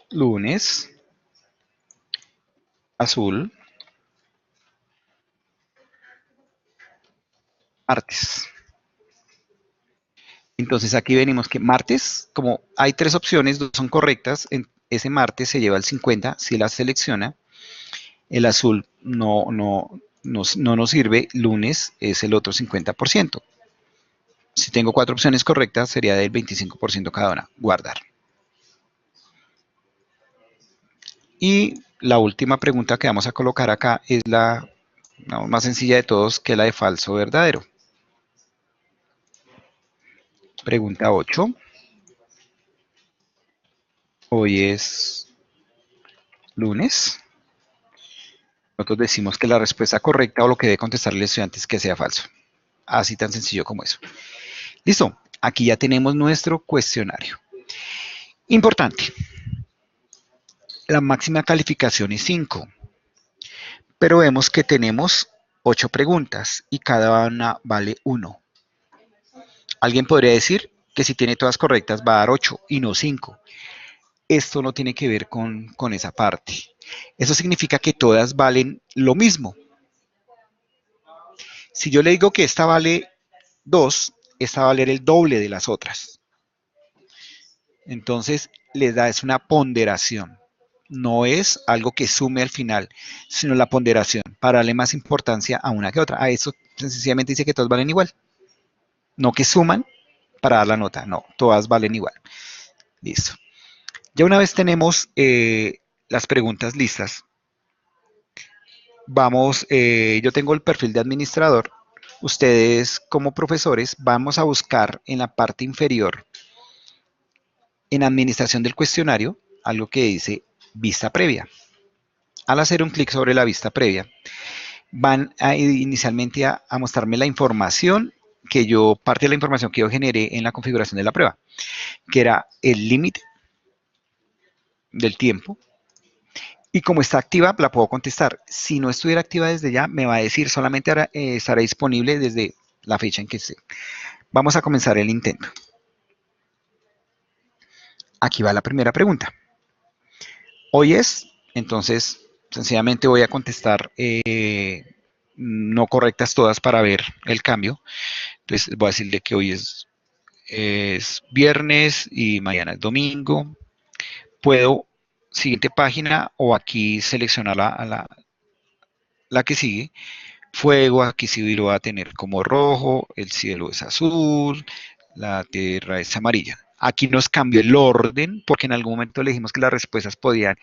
Lunes, azul, martes. Entonces aquí venimos que martes, como hay tres opciones, dos son correctas, en ese martes se lleva el 50 si la selecciona. El azul no nos sirve, lunes es el otro 50%. Si tengo cuatro opciones correctas, sería del 25% cada una. Guardar. Y la última pregunta que vamos a colocar acá es la más sencilla de todos, que es la de falso verdadero. Pregunta 8. Hoy es lunes. Nosotros decimos que la respuesta correcta o lo que debe contestar el estudiante es que sea falso. Así tan sencillo como eso. Listo. Aquí ya tenemos nuestro cuestionario. Importante. La máxima calificación es 5. Pero vemos que tenemos 8 preguntas y cada una vale 1. Alguien podría decir que si tiene todas correctas va a dar 8 y no 5. Esto no tiene que ver con esa parte. Eso significa que todas valen lo mismo. Si yo le digo que esta vale 2, esta va a valer el doble de las otras. Entonces, les da es una ponderación. No es algo que sume al final, sino la ponderación para darle más importancia a una que otra. A eso sencillamente dice que todas valen igual. No que suman para dar la nota, no, todas valen igual. Listo. Ya una vez tenemos las preguntas listas, yo tengo el perfil de administrador. Ustedes como profesores vamos a buscar en la parte inferior, en administración del cuestionario, algo que dice vista previa. Al hacer un clic sobre la vista previa, van inicialmente a mostrarme la información parte de la información que yo generé en la configuración de la prueba, que era el límite del tiempo, y como está activa, la puedo contestar. Si no estuviera activa desde ya, me va a decir solamente estará disponible desde la fecha en que esté. Vamos a comenzar el intento. Aquí va la primera pregunta. Hoy es, entonces, sencillamente voy a contestar no correctas todas para ver el cambio. Entonces voy a decirle que hoy es viernes y mañana es domingo. Puedo, siguiente página, o aquí seleccionar la que sigue. Fuego, aquí sí lo va a tener como rojo, el cielo es azul, la tierra es amarilla. Aquí nos cambió el orden porque en algún momento le dijimos que las respuestas podían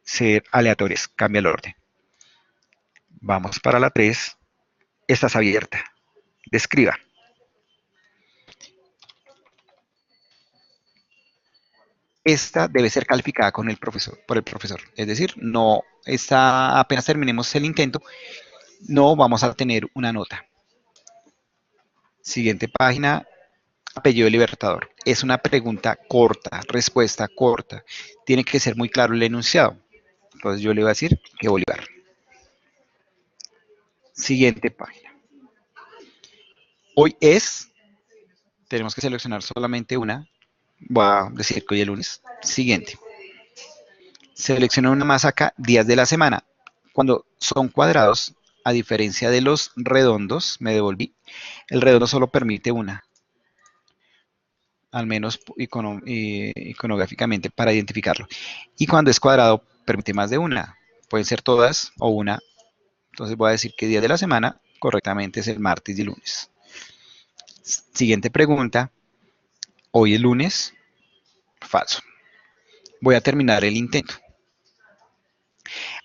ser aleatorias. Cambia el orden. Vamos para la 3. Estás abierta. Describa. Esta debe ser calificada con por el profesor. Es decir, no está, apenas terminemos el intento, no vamos a tener una nota. Siguiente página, apellido del libertador. Es una pregunta corta, respuesta corta. Tiene que ser muy claro el enunciado. Entonces yo le voy a decir que Bolívar. Siguiente página. Hoy es, tenemos que seleccionar solamente una. Voy a decir que hoy es lunes. Siguiente. Selecciona una más acá, días de la semana. Cuando son cuadrados, a diferencia de los redondos, me devolví, el redondo solo permite una, al menos iconográficamente para identificarlo. Y cuando es cuadrado, permite más de una. Pueden ser todas o una. Entonces voy a decir que día de la semana correctamente es el martes y lunes. Siguiente pregunta. Hoy es lunes. Falso. voy a terminar el intento.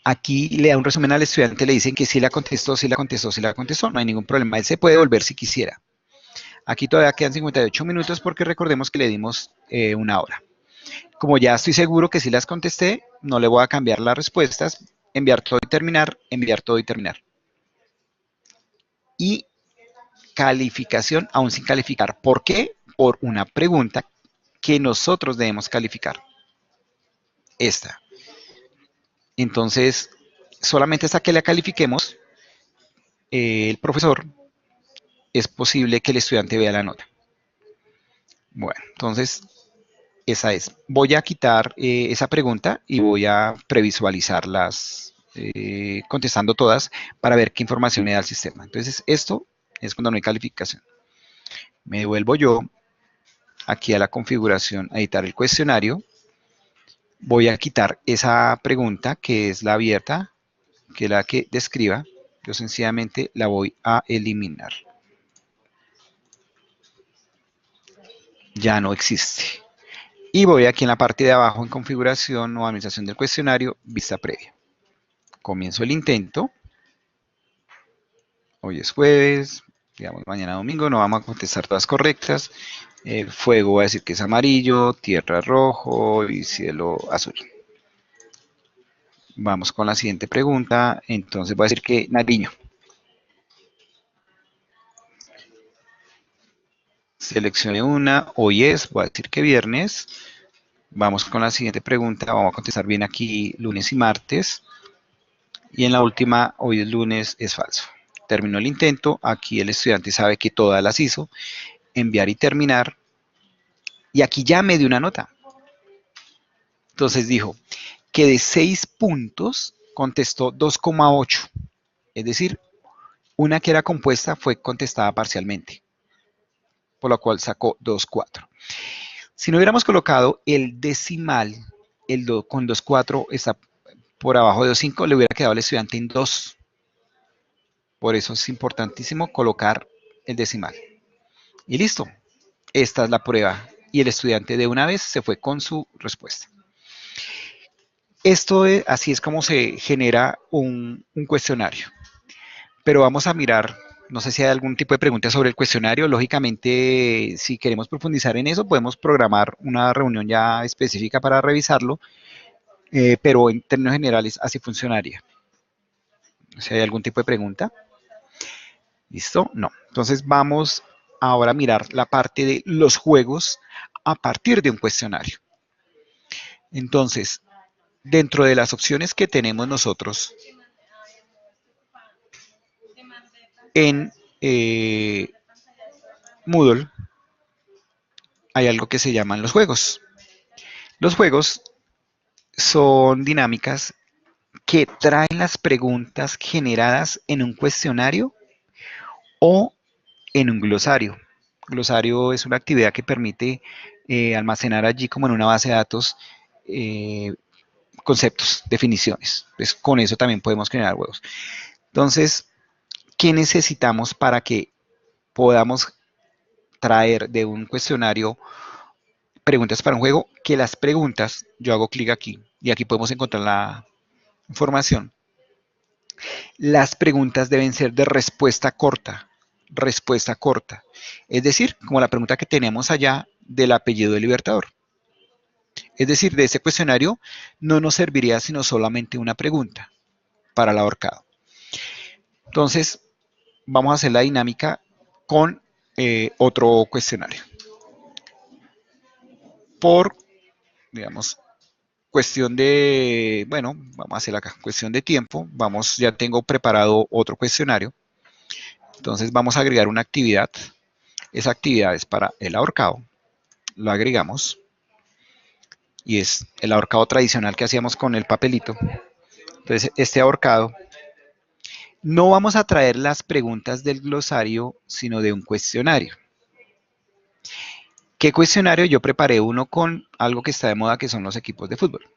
Aquí le da un resumen al estudiante, le dicen que sí la contestó, sí la contestó, sí la contestó, no hay ningún problema, él se puede volver si quisiera. Aquí todavía quedan 58 minutos porque recordemos que le dimos una hora. Como ya estoy seguro que sí las contesté, no le voy a cambiar las respuestas, enviar todo y terminar, enviar todo y terminar. Y calificación aún sin calificar. ¿Por qué? Por una pregunta que nosotros debemos calificar. Esta. Entonces, solamente hasta que la califiquemos, el profesor es posible que el estudiante vea la nota. Bueno, entonces esa es. Voy a quitar esa pregunta y voy a previsualizarlas contestando todas para ver qué información me da el sistema. Entonces esto es cuando no hay calificación. Me devuelvo yo aquí a la configuración, a editar el cuestionario. Voy a quitar esa pregunta que es la abierta, que es la que describa. Yo sencillamente la voy a eliminar. Ya no existe. Y voy aquí en la parte de abajo en configuración o administración del cuestionario, vista previa. Comienzo el intento. Hoy es jueves, digamos mañana domingo, no vamos a contestar todas correctas. Fuego voy a decir que es amarillo, tierra rojo y cielo azul. Vamos con la siguiente pregunta. Entonces voy a decir que Nariño. Seleccione una, hoy es, voy a decir que viernes. Vamos con la siguiente pregunta, vamos a contestar bien aquí lunes y martes. Y en la última, hoy es lunes, es falso. Terminó el intento, aquí el estudiante sabe que todas las hizo, enviar y terminar, y aquí ya me dio una nota. Entonces dijo que de 6 puntos contestó 2,8, es decir, una que era compuesta fue contestada parcialmente, por lo cual sacó 2,4. Si no hubiéramos colocado el decimal, con 2,4 está por abajo de 2,5, le hubiera quedado al estudiante en 2. Por eso es importantísimo colocar el decimal. Y listo, esta es la prueba. Y el estudiante de una vez se fue con su respuesta. Así es como se genera un cuestionario. Pero vamos a mirar, no sé si hay algún tipo de pregunta sobre el cuestionario. Lógicamente, si queremos profundizar en eso, podemos programar una reunión ya específica para revisarlo, pero en términos generales así funcionaría. Si hay algún tipo de pregunta. ¿Listo? No. Entonces vamos ahora a mirar la parte de los juegos a partir de un cuestionario. Entonces, dentro de las opciones que tenemos nosotros en Moodle, hay algo que se llaman los juegos. Los juegos son dinámicas que traen las preguntas generadas en un cuestionario o en un glosario. Glosario es una actividad que permite almacenar allí como en una base de datos conceptos, definiciones. Pues con eso también podemos generar juegos. Entonces, ¿qué necesitamos para que podamos traer de un cuestionario preguntas para un juego? Que las preguntas, yo hago clic aquí y aquí podemos encontrar la información. Las preguntas deben ser de respuesta corta. Respuesta corta. Es decir, como la pregunta que tenemos allá del apellido del Libertador. Es decir, de ese cuestionario no nos serviría sino solamente una pregunta para el ahorcado. Entonces, vamos a hacer la dinámica con otro cuestionario. Por, digamos, cuestión de, bueno, vamos a hacer acá, cuestión de tiempo, ya tengo preparado otro cuestionario. Entonces vamos a agregar una actividad. Esa actividad es para el ahorcado. Lo agregamos. Y es el ahorcado tradicional que hacíamos con el papelito. Entonces, este ahorcado, no vamos a traer las preguntas del glosario, sino de un cuestionario. ¿Qué cuestionario? Yo preparé uno con algo que está de moda, que son los equipos de fútbol.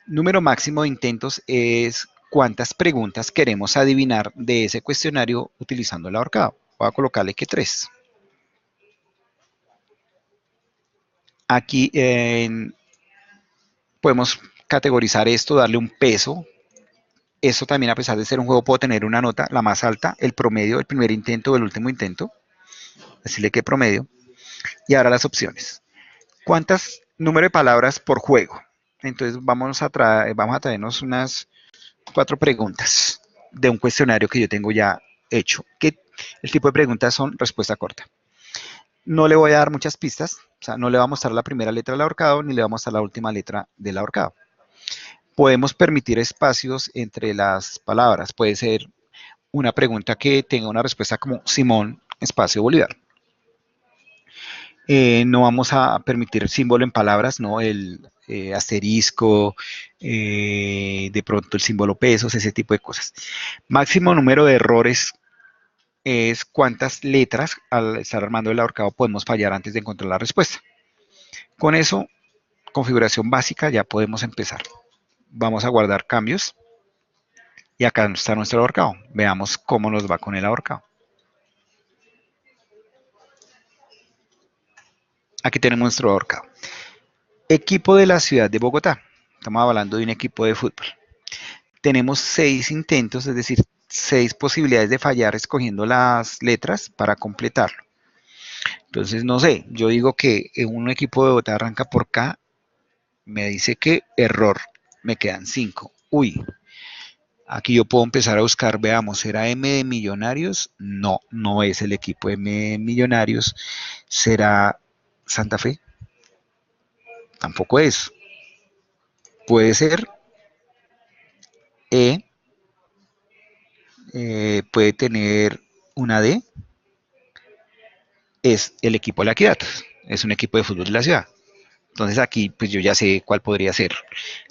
Número máximo de intentos es cuántas preguntas queremos adivinar de ese cuestionario utilizando el ahorcado. Voy a colocarle que 3. Aquí podemos categorizar esto, darle un peso. Esto también, a pesar de ser un juego, puedo tener una nota, la más alta, el promedio, el primer intento o el último intento. Decirle que promedio. Y ahora las opciones. ¿Cuántas número de palabras por juego? Entonces vamos a traernos unas 4 preguntas de un cuestionario que yo tengo ya hecho. Que el tipo de preguntas son respuesta corta. No le voy a dar muchas pistas, o sea, no le voy a mostrar la primera letra del ahorcado ni le voy a mostrar la última letra del ahorcado. Podemos permitir espacios entre las palabras. Puede ser una pregunta que tenga una respuesta como Simón, espacio Bolívar. No vamos a permitir símbolo en palabras, ¿no? El asterisco, de pronto el símbolo pesos, ese tipo de cosas. Máximo número de errores es cuántas letras al estar armando el ahorcado podemos fallar antes de encontrar la respuesta. Con eso, configuración básica, ya podemos empezar. Vamos a guardar cambios y acá está nuestro ahorcado. Veamos cómo nos va con el ahorcado. Aquí tenemos nuestro ahorcado. Equipo de la ciudad de Bogotá. Estamos hablando de un equipo de fútbol. Tenemos 6 intentos, es decir, 6 posibilidades de fallar escogiendo las letras para completarlo. Entonces, no sé, yo digo que un equipo de Bogotá arranca por K, me dice que error, me quedan 5. Uy, aquí yo puedo empezar a buscar, veamos, ¿será M de Millonarios? No, no es el equipo M de Millonarios. ¿Será Santa Fe? Tampoco es. Puede ser E, puede tener una D, es el equipo de la Equidad, es un equipo de fútbol de la ciudad. Entonces aquí pues yo ya sé cuál podría ser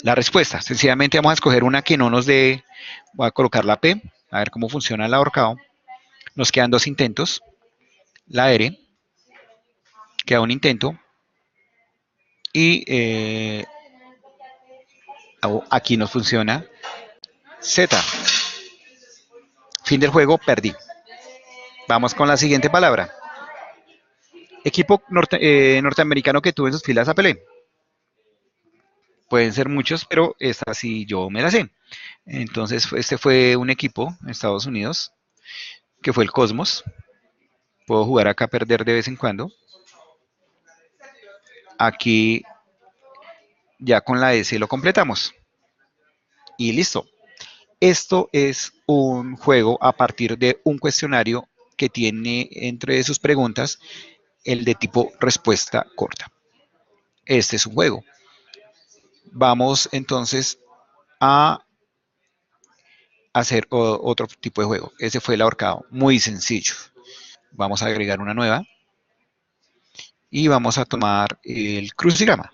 la respuesta. Sencillamente vamos a escoger una que no nos dé, voy a colocar la P, a ver cómo funciona el ahorcado. Nos quedan 2 intentos, la R, queda un intento, y aquí nos funciona Z. Fin del juego, perdí. Vamos con la siguiente palabra. Equipo norteamericano que tuvo en sus filas a Pelé. Pueden ser muchos, pero esta sí yo me la sé. Entonces, este fue un equipo en Estados Unidos, que fue el Cosmos. Puedo jugar acá a perder de vez en cuando. Aquí ya con la S lo completamos. Y listo. Esto es un juego a partir de un cuestionario que tiene entre sus preguntas el de tipo respuesta corta. Este es un juego. Vamos entonces a hacer otro tipo de juego. Ese fue el ahorcado, muy sencillo. Vamos a agregar una nueva y vamos a tomar el crucigrama.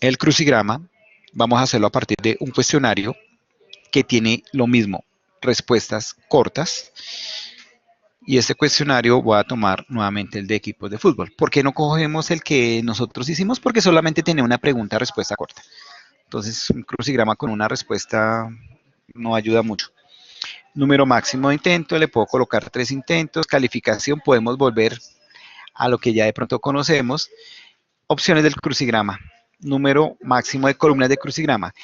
El crucigrama vamos a hacerlo a partir de un cuestionario que tiene lo mismo, respuestas cortas. Y este cuestionario voy a tomar nuevamente el de equipos de fútbol. ¿Por qué no cogemos el que nosotros hicimos? Porque solamente tiene una pregunta-respuesta corta. Entonces, un crucigrama con una respuesta no ayuda mucho. Número máximo de intento, le puedo colocar 3 intentos. Calificación, podemos volver a lo que ya de pronto conocemos. Opciones del crucigrama. Número máximo de columnas de crucigrama.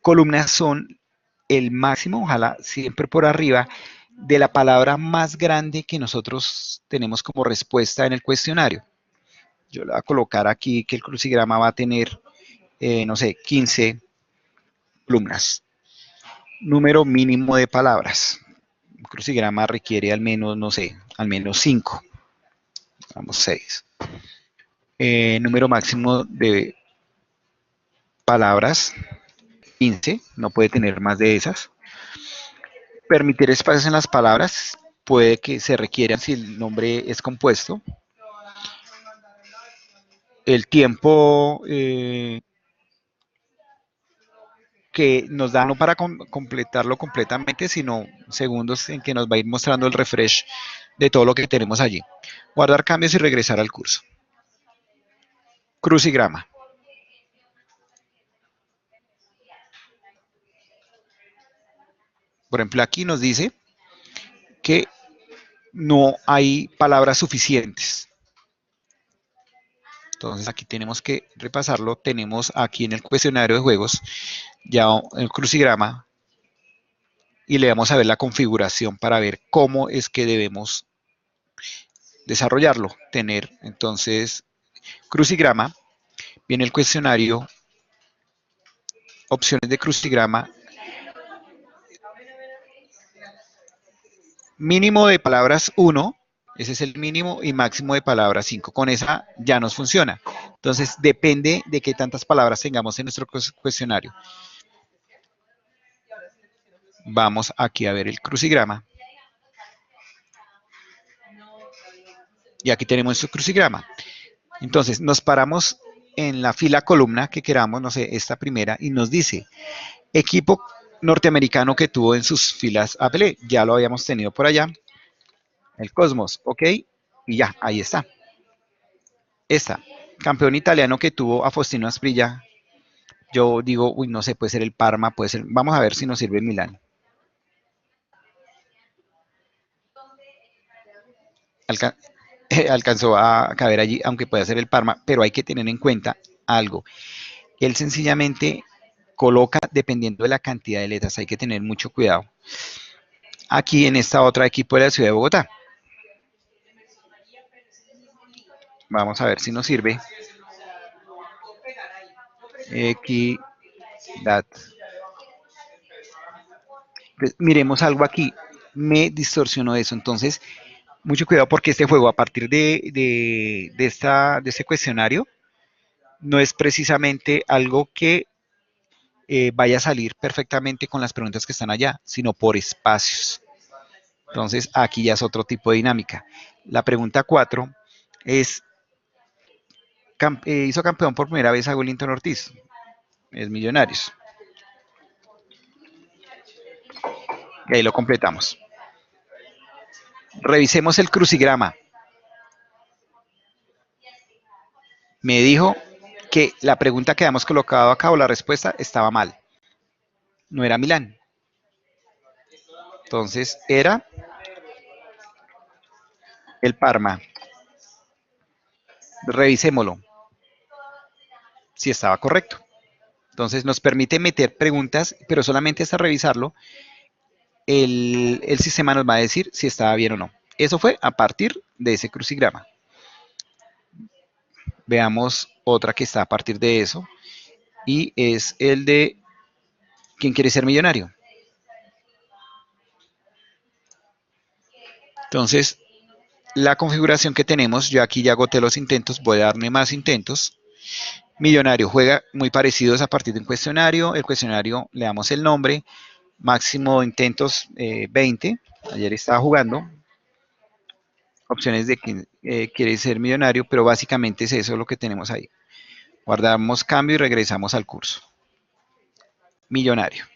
Columnas son el máximo, ojalá siempre por arriba, de la palabra más grande que nosotros tenemos como respuesta en el cuestionario. Yo le voy a colocar aquí que el crucigrama va a tener, no sé, 15 columnas. Número mínimo de palabras. Un crucigrama requiere al menos, no sé, al menos 5. Vamos, 6. Número máximo de palabras, 15. No puede tener más de esas. Permitir espacios en las palabras. Puede que se requieran si el nombre es compuesto. El tiempo que nos da no para completarlo completamente, sino segundos en que nos va a ir mostrando el refresh de todo lo que tenemos allí. Guardar cambios y regresar al curso. Crucigrama. Por ejemplo, aquí nos dice que no hay palabras suficientes. Entonces aquí tenemos que repasarlo. Tenemos aquí en el cuestionario de juegos ya el crucigrama y le vamos a ver la configuración para ver cómo es que debemos desarrollarlo. Tener entonces crucigrama, viene el cuestionario, opciones de crucigrama, mínimo de palabras 1, ese es el mínimo, y máximo de palabras 5. Con esa ya nos funciona. Entonces depende de qué tantas palabras tengamos en nuestro cuestionario. Vamos aquí a ver el crucigrama. Y aquí tenemos nuestro crucigrama. Entonces nos paramos en la fila columna que queramos, no sé, esta primera, y nos dice equipo norteamericano que tuvo en sus filas a Pelé. Ya lo habíamos tenido por allá. El Cosmos, ok. Y ya, ahí está. Esta, campeón italiano que tuvo a Faustino Asprilla. Yo digo, uy, no sé, puede ser el Parma, puede ser. Vamos a ver si nos sirve el Milán. Alca alcanzó a caber allí, aunque puede ser el Parma, pero hay que tener en cuenta algo. Él sencillamente coloca dependiendo de la cantidad de letras, hay que tener mucho cuidado. Aquí en esta otra equipo de la ciudad de Bogotá. Vamos a ver si nos sirve. Equidad. Pues miremos algo aquí. Me distorsionó eso. Entonces, mucho cuidado porque este juego, a partir de este cuestionario, no es precisamente algo que vaya a salir perfectamente con las preguntas que están allá, sino por espacios. Entonces, aquí ya es otro tipo de dinámica. La pregunta 4 es, hizo campeón por primera vez a Wellington Ortiz, es Millonarios. Y ahí lo completamos. Revisemos el crucigrama. Me dijo que la pregunta que habíamos colocado acá o la respuesta estaba mal. No era Milán. Entonces era el Parma. Revisémoslo si estaba correcto. Entonces nos permite meter preguntas, pero solamente hasta revisarlo, el sistema nos va a decir si estaba bien o no. Eso fue a partir de ese crucigrama. Veamos otra que está a partir de eso, y es el de ¿quién quiere ser millonario? Entonces, la configuración que tenemos, yo aquí ya agoté los intentos, voy a darme más intentos. Millonario juega muy parecidos a partir de un cuestionario. El cuestionario le damos el nombre, máximo de intentos 20. Ayer estaba jugando. Opciones de quien quiere ser millonario, pero básicamente es eso lo que tenemos ahí. Guardamos cambio y regresamos al curso. Millonario.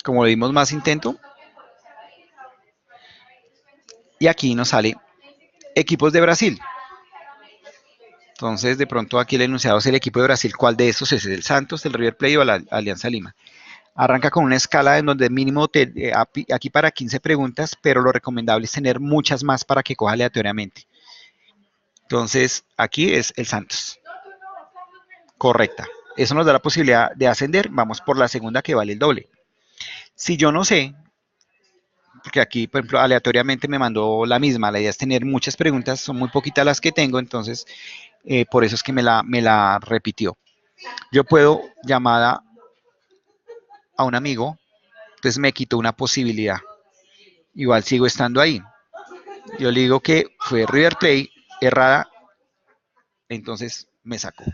Como le dimos más intento, y aquí nos sale equipos de Brasil. Entonces, de pronto aquí el enunciado es el equipo de Brasil. ¿Cuál de estos es? ¿El Santos, el River Plate o la Alianza Lima? Arranca con una escala en donde mínimo aquí para 15 preguntas, pero lo recomendable es tener muchas más para que coja aleatoriamente. Entonces, aquí es el Santos. Correcta. Eso nos da la posibilidad de ascender. Vamos por la segunda que vale el doble. Si yo no sé, porque aquí, por ejemplo, aleatoriamente me mandó la misma, la idea es tener muchas preguntas, son muy poquitas las que tengo, entonces por eso es que me la repitió. Yo puedo llamar a un amigo, entonces me quitó una posibilidad. Igual sigo estando ahí. Yo le digo que fue River Plate, errada, entonces me sacó.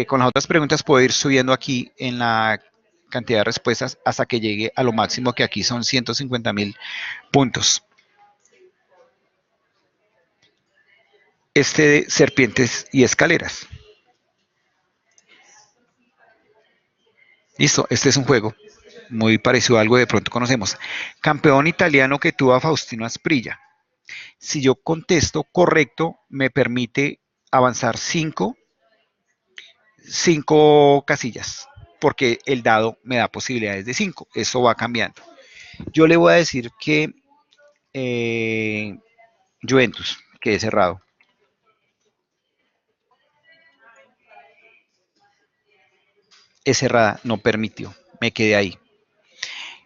Con las otras preguntas puedo ir subiendo aquí en la cantidad de respuestas hasta que llegue a lo máximo, que aquí son 150.000 puntos. Este de serpientes y escaleras. Listo, este es un juego muy parecido a algo que de pronto conocemos. Campeón italiano que tuvo a Faustino Asprilla. Si yo contesto correcto, me permite avanzar 5 casillas, porque el dado me da posibilidades de 5. Eso va cambiando. Yo le voy a decir que Juventus. quedé cerrado. Es cerrada, no permitió, me quedé ahí.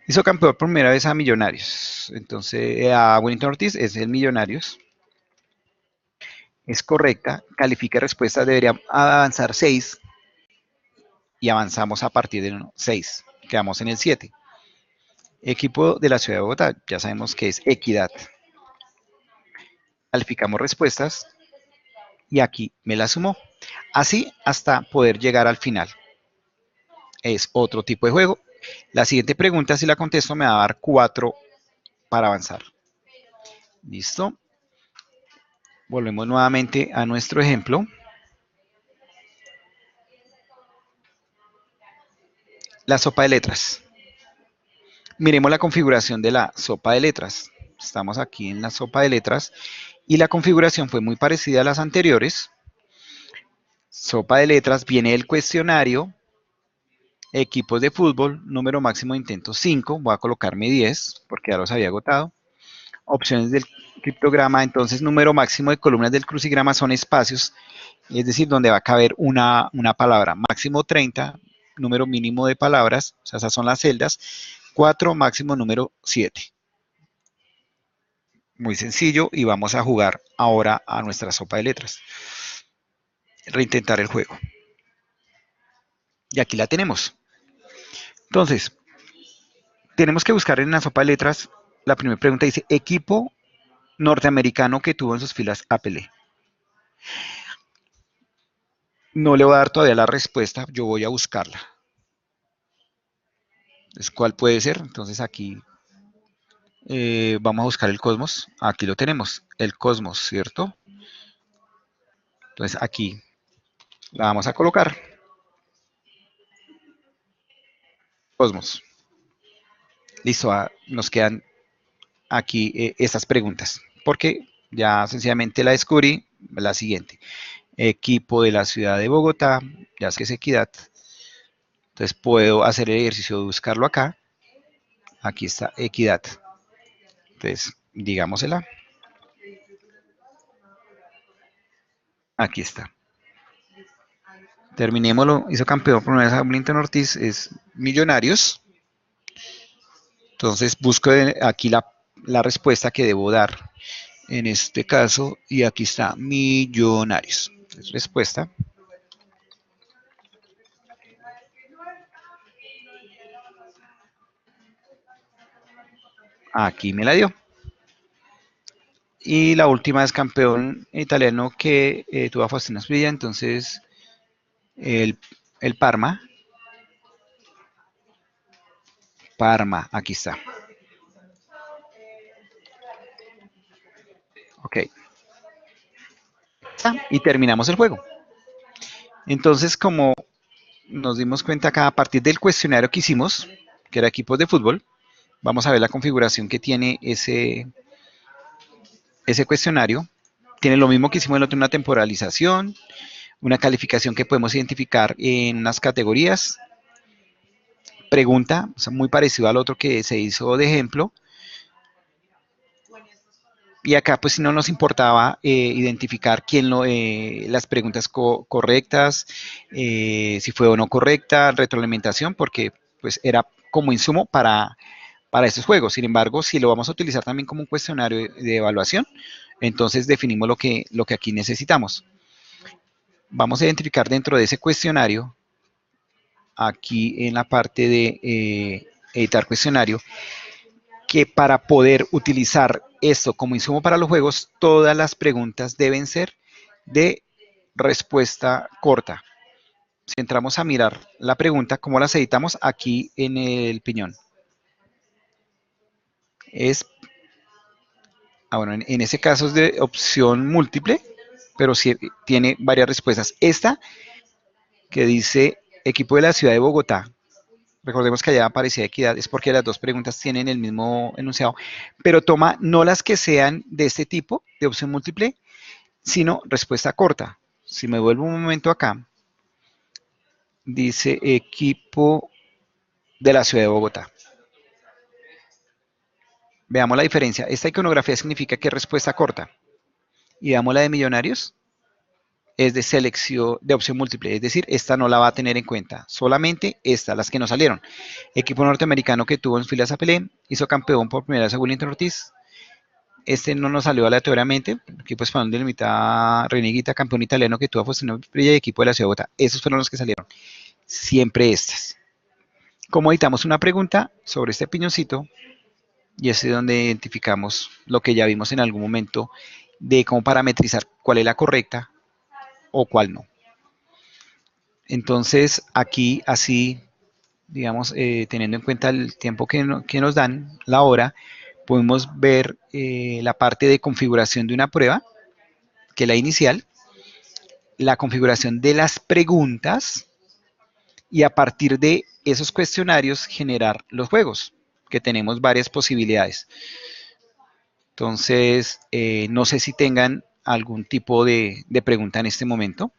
Hizo campeón por primera vez a Millonarios. Entonces, a Wellington Ortiz es el Millonarios. Es correcta. Califica respuesta. Debería avanzar 6 y avanzamos a partir del 6. Quedamos en el 7. Equipo de la ciudad de Bogotá. Ya sabemos que es Equidad. Calificamos respuestas y aquí me la sumó. Así hasta poder llegar al final. Es otro tipo de juego. La siguiente pregunta, si la contesto, me va a dar 4 para avanzar. ¿Listo? Volvemos nuevamente a nuestro ejemplo. La sopa de letras. Miremos la configuración de la sopa de letras. Estamos aquí en la sopa de letras y la configuración fue muy parecida a las anteriores. Sopa de letras, viene el cuestionario, equipos de fútbol, número máximo de intentos 5, voy a colocarme 10 porque ya los había agotado. Opciones del criptograma, entonces número máximo de columnas del crucigrama son espacios, es decir, donde va a caber una palabra, máximo 30, número mínimo de palabras, o sea, esas son las celdas, 4, máximo número 7. Muy sencillo y vamos a jugar ahora a nuestra sopa de letras. Reintentar el juego. Y aquí la tenemos. Entonces, tenemos que buscar en la sopa de letras, la primera pregunta dice, equipo norteamericano que tuvo en sus filas a Pelé. No le voy a dar todavía la respuesta, yo voy a buscarla. Entonces, ¿cuál puede ser? Entonces aquí vamos a buscar el cosmos. Aquí lo tenemos, el cosmos, ¿cierto? Entonces aquí la vamos a colocar. Cosmos. Listo, nos quedan aquí estas preguntas, porque ya sencillamente la descubrí. La siguiente, equipo de la ciudad de Bogotá, ya es que es Equidad, entonces puedo hacer el ejercicio de buscarlo acá. Aquí está Equidad, entonces digámosela, aquí está. Terminémoslo, hizo campeón por una vez a Wellington Ortiz, es Millonarios. Entonces busco aquí la respuesta que debo dar en este caso, y aquí está Millonarios. Entonces, respuesta. Aquí me la dio. Y la última es campeón italiano que tuvo a Faustino Asprilla, entonces el, el Parma. Parma, aquí está. Ok. Y terminamos el juego. Entonces, como nos dimos cuenta acá, a partir del cuestionario que hicimos, que era equipos de fútbol, vamos a ver la configuración que tiene ese cuestionario. Tiene lo mismo que hicimos en el otro, una temporalización, una calificación que podemos identificar en unas categorías, pregunta, o sea, muy parecido al otro que se hizo de ejemplo. Y acá pues si no nos importaba identificar las preguntas correctas, si fue o no correcta, retroalimentación, porque pues era como insumo para estos juegos. Sin embargo, si lo vamos a utilizar también como un cuestionario de evaluación, entonces definimos lo que aquí necesitamos. Vamos a identificar dentro de ese cuestionario, aquí en la parte de editar cuestionario, que para poder utilizar esto como insumo para los juegos, todas las preguntas deben ser de respuesta corta. Si entramos a mirar la pregunta, ¿cómo las editamos? Aquí en el piñón. Bueno, en ese caso es de opción múltiple, pero sí tiene varias respuestas. Esta que dice equipo de la ciudad de Bogotá, recordemos que allá aparecía equidad, es porque las dos preguntas tienen el mismo enunciado, pero toma no las que sean de este tipo, de opción múltiple, sino respuesta corta. Si me vuelvo un momento acá, dice equipo de la ciudad de Bogotá. Veamos la diferencia. Esta iconografía significa que es respuesta corta. y damos la de millonarios, es de selección de opción múltiple, es decir, esta no la va a tener en cuenta, solamente estas, las que no salieron. Equipo norteamericano que tuvo en filas a Pelé, hizo campeón por primera vez a Willington Ortiz. Este no nos salió aleatoriamente, equipo español de la mitad, Reneguita, campeón italiano que tuvo a Faustino Prilla y equipo de la ciudad de Bogotá. Esos fueron los que salieron. Siempre estas. Como editamos una pregunta sobre este piñoncito, y es donde identificamos lo que ya vimos en algún momento de cómo parametrizar cuál es la correcta o cuál no. Entonces, aquí así, digamos, teniendo en cuenta el tiempo que nos dan, la hora, podemos ver la parte de configuración de una prueba, que es la inicial, la configuración de las preguntas y a partir de esos cuestionarios generar los juegos, que tenemos varias posibilidades. Entonces, no sé si tengan algún tipo de pregunta en este momento.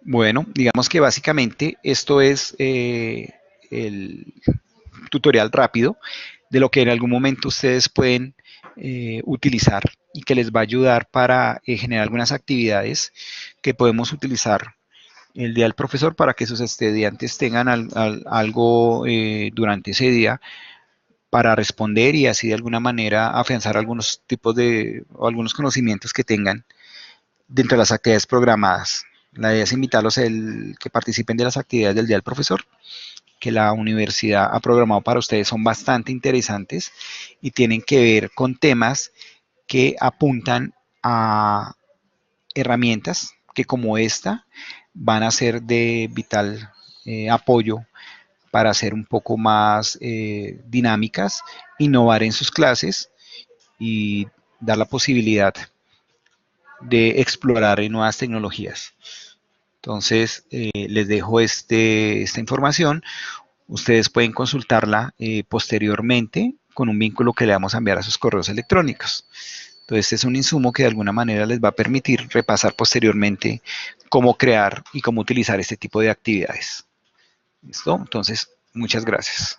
Bueno, digamos que básicamente esto es el tutorial rápido de lo que en algún momento ustedes pueden utilizar y que les va a ayudar para generar algunas actividades que podemos utilizar el día del profesor para que sus estudiantes tengan algo durante ese día para responder y así de alguna manera afianzar algunos tipos de o algunos conocimientos que tengan dentro de las actividades programadas. La idea es invitarlos a que participen de las actividades del día del profesor, que la universidad ha programado para ustedes, son bastante interesantes y tienen que ver con temas que apuntan a herramientas que como esta van a ser de vital apoyo para ser un poco más dinámicas, innovar en sus clases y dar la posibilidad de explorar nuevas tecnologías. Entonces, les dejo esta información. Ustedes pueden consultarla posteriormente con un vínculo que le vamos a enviar a sus correos electrónicos. Entonces, este es un insumo que de alguna manera les va a permitir repasar posteriormente cómo crear y cómo utilizar este tipo de actividades. ¿Listo? Entonces, muchas gracias.